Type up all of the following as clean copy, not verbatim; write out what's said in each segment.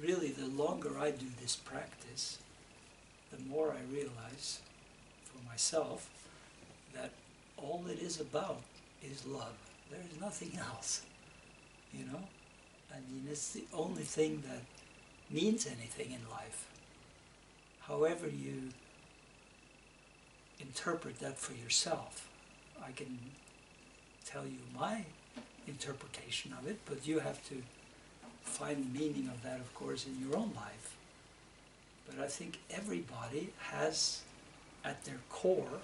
really the longer I do this practice, the more I realize for myself that all it is about is love. There is nothing else, you know? I mean, it's the only thing that means anything in life. However you interpret that for yourself, I can tell you my interpretation of it, but you have to find the meaning of that, of course, in your own life. But I think everybody has at their core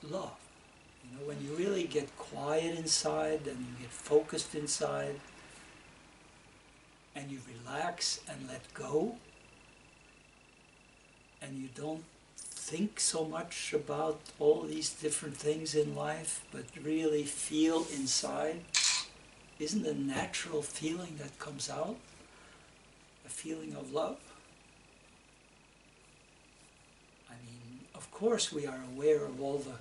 love. You know, when you really get quiet inside and you get focused inside and you relax and let go and you don't think so much about all these different things in life, but really feel inside, isn't a natural feeling that comes out a feeling of love? I mean, of course we are aware of all the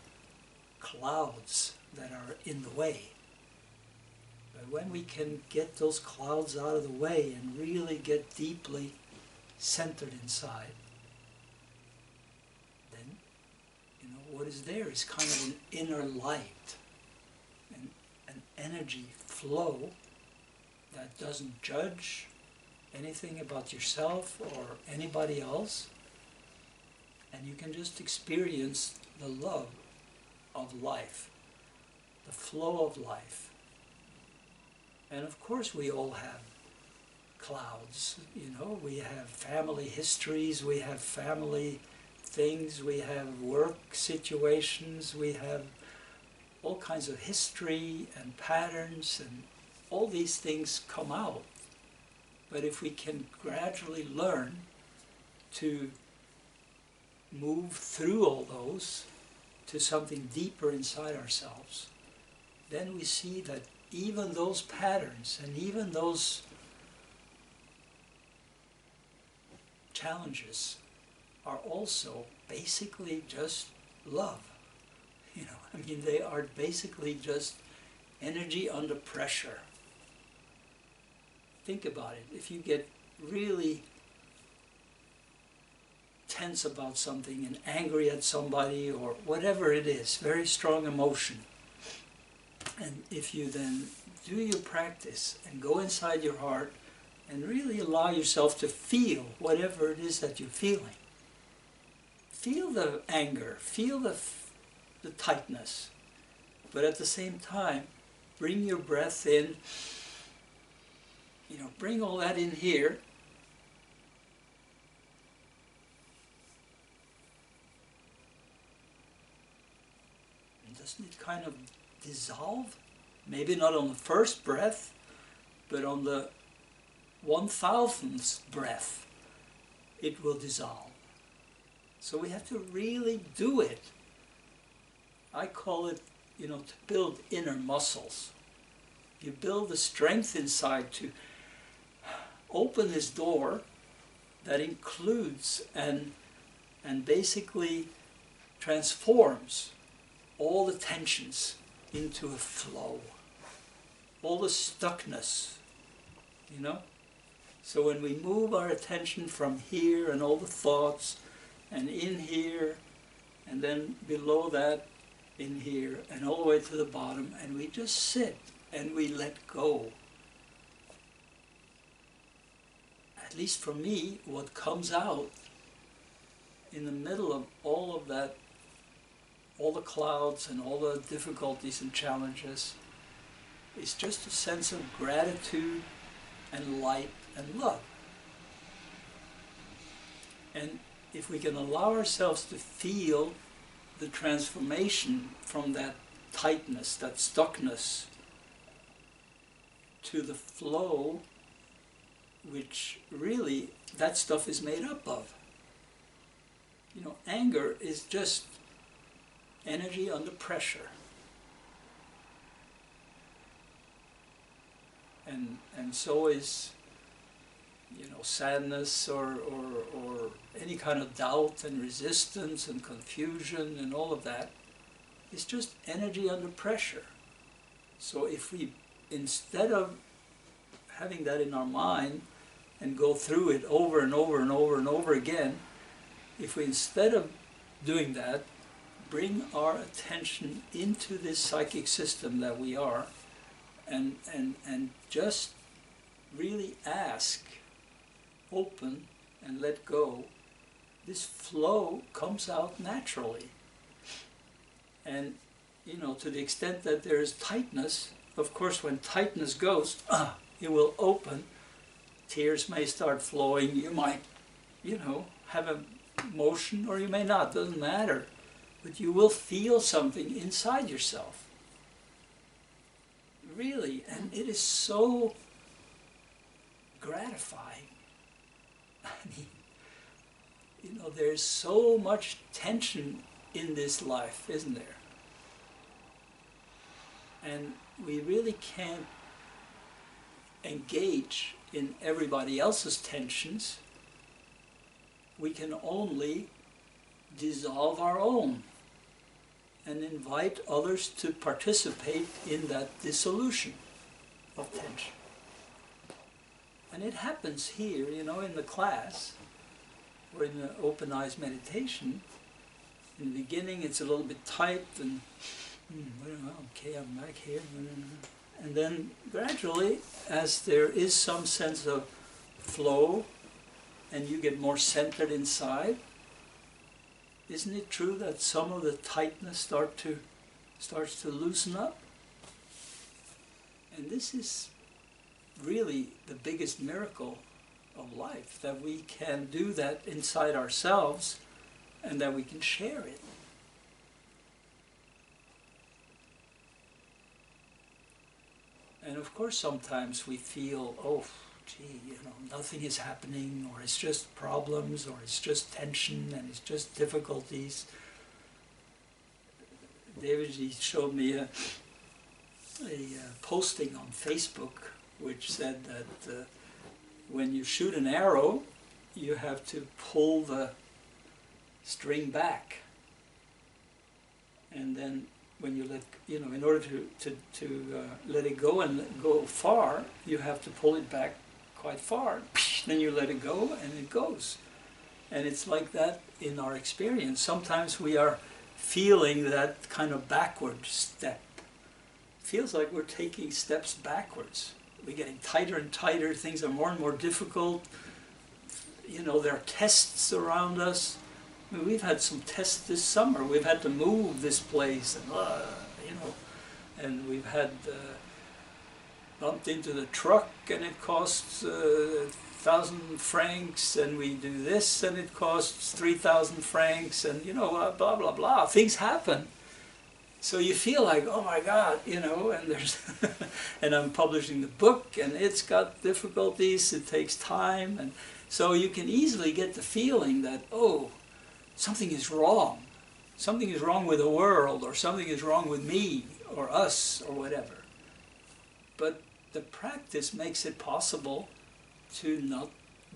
clouds that are in the way. But when we can get those clouds out of the way and really get deeply centered inside, then, you know, what is there is kind of an inner light, an energy flow that doesn't judge anything about yourself or anybody else, and you can just experience the love of life, the flow of life. And of course we all have clouds, you know, we have family histories, we have family things, we have work situations, we have all kinds of history and patterns, and all these things come out. But if we can gradually learn to move through all those to something deeper inside ourselves, then we see that even those patterns and even those challenges are also basically just love. You know, I mean, they are basically just energy under pressure. Think about it. If you get really tense about something and angry at somebody or whatever it is, very strong emotion, and if you then do your practice and go inside your heart and really allow yourself to feel whatever it is that you're feeling, feel the anger, feel the tightness, but at the same time bring your breath in, you know, bring all that in here, and doesn't it kind of dissolve? Maybe not on the first breath, but on the 1000th breath it will dissolve. So we have to really do it. I call it, you know, to build inner muscles. You build the strength inside to open this door that includes and basically transforms all the tensions into a flow, all the stuckness, you know? So when we move our attention from here and all the thoughts and in here and then below that in here and all the way to the bottom, and we just sit and we let go. At least for me, what comes out in the middle of all of that, all the clouds and all the difficulties and challenges, is just a sense of gratitude and light and love. And if we can allow ourselves to feel the transformation from that tightness, that stuckness, to the flow, which really that stuff is made up of. You know, anger is just energy under pressure. And so is, you know, sadness or any kind of doubt and resistance and confusion and all of that is just energy under pressure. So if we, instead of having that in our mind, and go through it over and over and over and over again, if we instead of doing that, bring our attention into this psychic system that we are, and just really ask, open and let go, this flow comes out naturally. And to the extent that there is tightness, of course when tightness goes, it will open, tears may start flowing, you might, have a motion or you may not, doesn't matter. But you will feel something inside yourself. Really, and it is so gratifying. I mean, there's so much tension in this life, isn't there? And we really can't engage in everybody else's tensions. We can only dissolve our own and invite others to participate in that dissolution of tension. And it happens here, in the class, or in the open eyes meditation. In the beginning it's a little bit tight and, okay, I'm back here. And then gradually, as there is some sense of flow and you get more centered inside, isn't it true that some of the tightness starts to loosen up? And this is really the biggest miracle of life, that we can do that inside ourselves and that we can share it. And of course sometimes we feel, oh, gee, nothing is happening, or it's just problems, or it's just tension, and it's just difficulties. David showed me a posting on Facebook which said that when you shoot an arrow, you have to pull the string back, and then when you let, in order to let it go and go far, you have to pull it back quite far. Then you let it go and it goes. And it's like that in our experience. Sometimes we are feeling that kind of backward step. It feels like we're taking steps backwards. We're getting tighter and tighter, things are more and more difficult. There are tests around us. I mean, we've had some tests this summer. We've had to move this place, and we've had bumped into the truck, and it costs 1,000 francs, and we do this, and it costs 3,000 francs, and blah blah blah. Things happen, so you feel like, oh my God, and there's, and I'm publishing the book, and it's got difficulties. It takes time, and so you can easily get the feeling that, oh, something is wrong. Something is wrong with the world, or something is wrong with me, or us, or whatever. But the practice makes it possible to not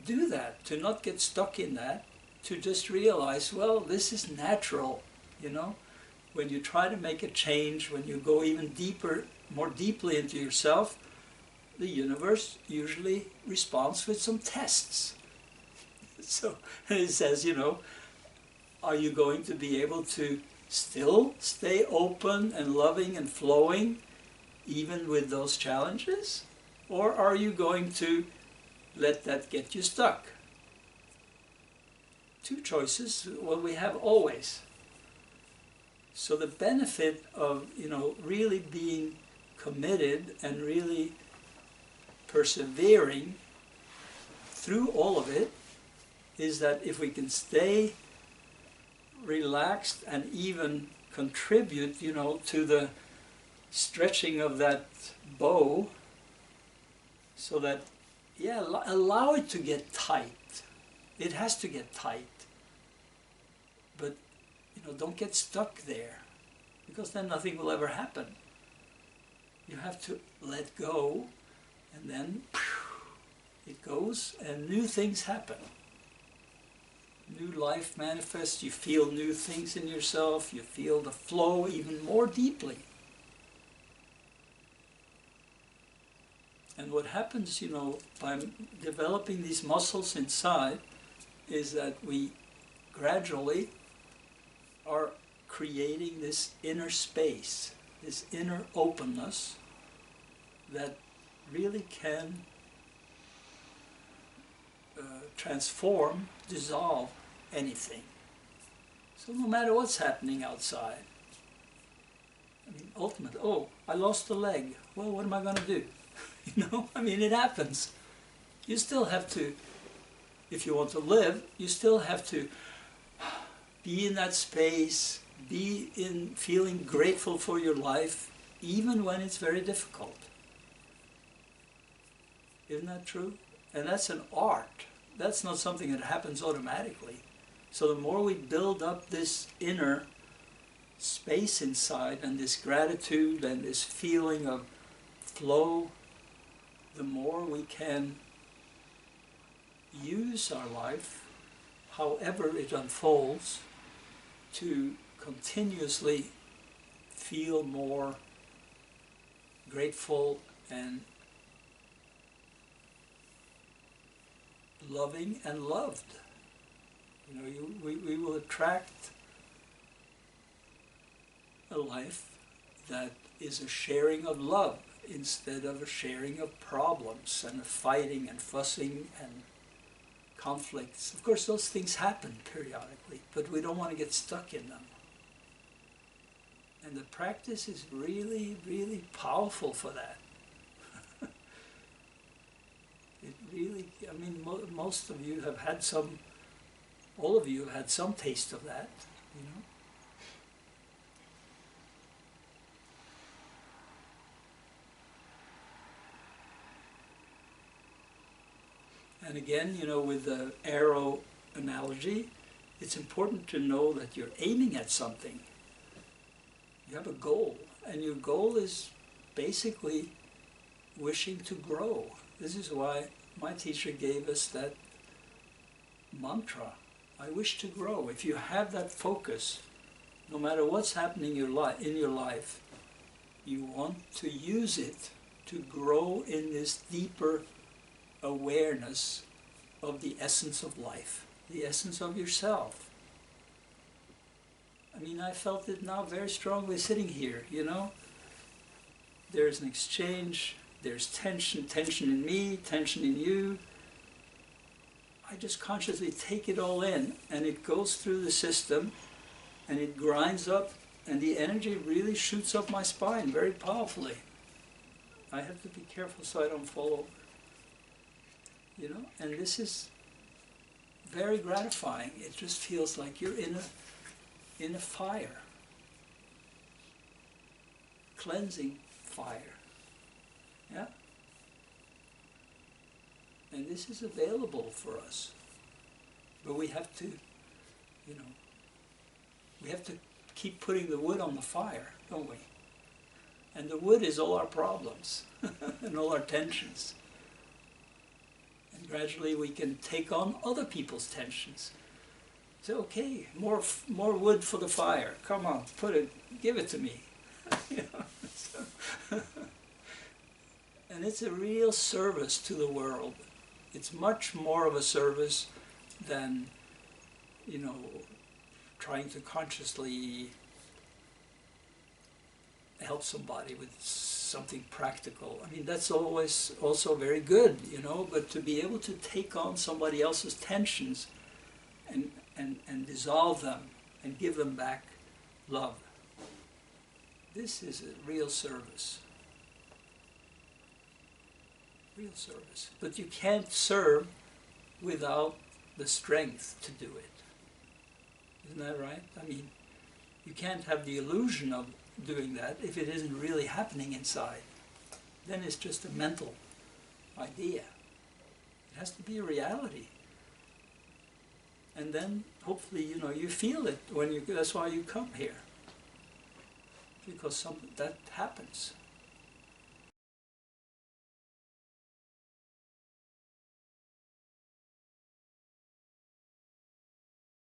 do that, to not get stuck in that, to just realize, well, this is natural, When you try to make a change, when you go even deeper, more deeply into yourself, the universe usually responds with some tests. So it says, are you going to be able to still stay open and loving and flowing even with those challenges? Or are you going to let that get you stuck? Two choices, well, we have always. So the benefit of, really being committed and really persevering through all of it is that if we can stay relaxed and even contribute, to the stretching of that bow, so that, allow it to get tight. It has to get tight. But, don't get stuck there, because then nothing will ever happen. You have to let go, and then it goes, and new things happen. New life manifests, you feel new things in yourself, you feel the flow even more deeply. And what happens, you know, by developing these muscles inside is that we gradually are creating this inner space, this inner openness that really can transform, dissolve anything. So no matter what's happening outside, I mean, ultimately, oh, I lost a leg. Well, what am I going to do? You know, I mean, it happens. You still have to, if you want to live, you still have to be in that space, be in feeling grateful for your life, even when it's very difficult. Isn't that true? And that's an art. That's not something that happens automatically. So the more we build up this inner space inside and this gratitude and this feeling of flow, the more we can use our life, however it unfolds, to continuously feel more grateful and loving and loved. You know, we will attract a life that is a sharing of love instead of a sharing of problems and of fighting and fussing and conflicts. Of course, those things happen periodically, but we don't want to get stuck in them. And the practice is really, really powerful for that. It really, I mean, most of you have had some, all of you have had some taste of that, you know. And again, you know, with the arrow analogy, it's important to know that you're aiming at something. You have a goal, and your goal is basically wishing to grow. This is why my teacher gave us that mantra, I wish to grow. If you have that focus, no matter what's happening in your life, you want to use it to grow in this deeper awareness of the essence of life, the essence of yourself. I mean, I felt it now very strongly sitting here, you know. There's an exchange, there's tension in me, tension in you. I just consciously take it all in, and it goes through the system, and it grinds up, and the energy really shoots up my spine very powerfully. I have to be careful so I don't fall over. You know, and this is very gratifying. It just feels like you're in a fire, cleansing fire. Yeah? And this is available for us. But we have to, you know, we have to keep putting the wood on the fire, don't we? And the wood is all our problems and all our tensions. And gradually we can take on other people's tensions. Say, okay, more wood for the fire. Come on, give it to me. You know, so and it's a real service to the world. It's much more of a service than, you know, trying to consciously help somebody with something practical. I mean, that's always also very good, you know, but to be able to take on somebody else's tensions and dissolve them and give them back love. This is a real service. Real service. But you can't serve without the strength to do it. Isn't that right? I mean, you can't have the illusion of doing that if it isn't really happening inside. Then it's just a mental idea. It has to be a reality. And then hopefully, you know, you feel it when you, that's why you come here. Because that happens.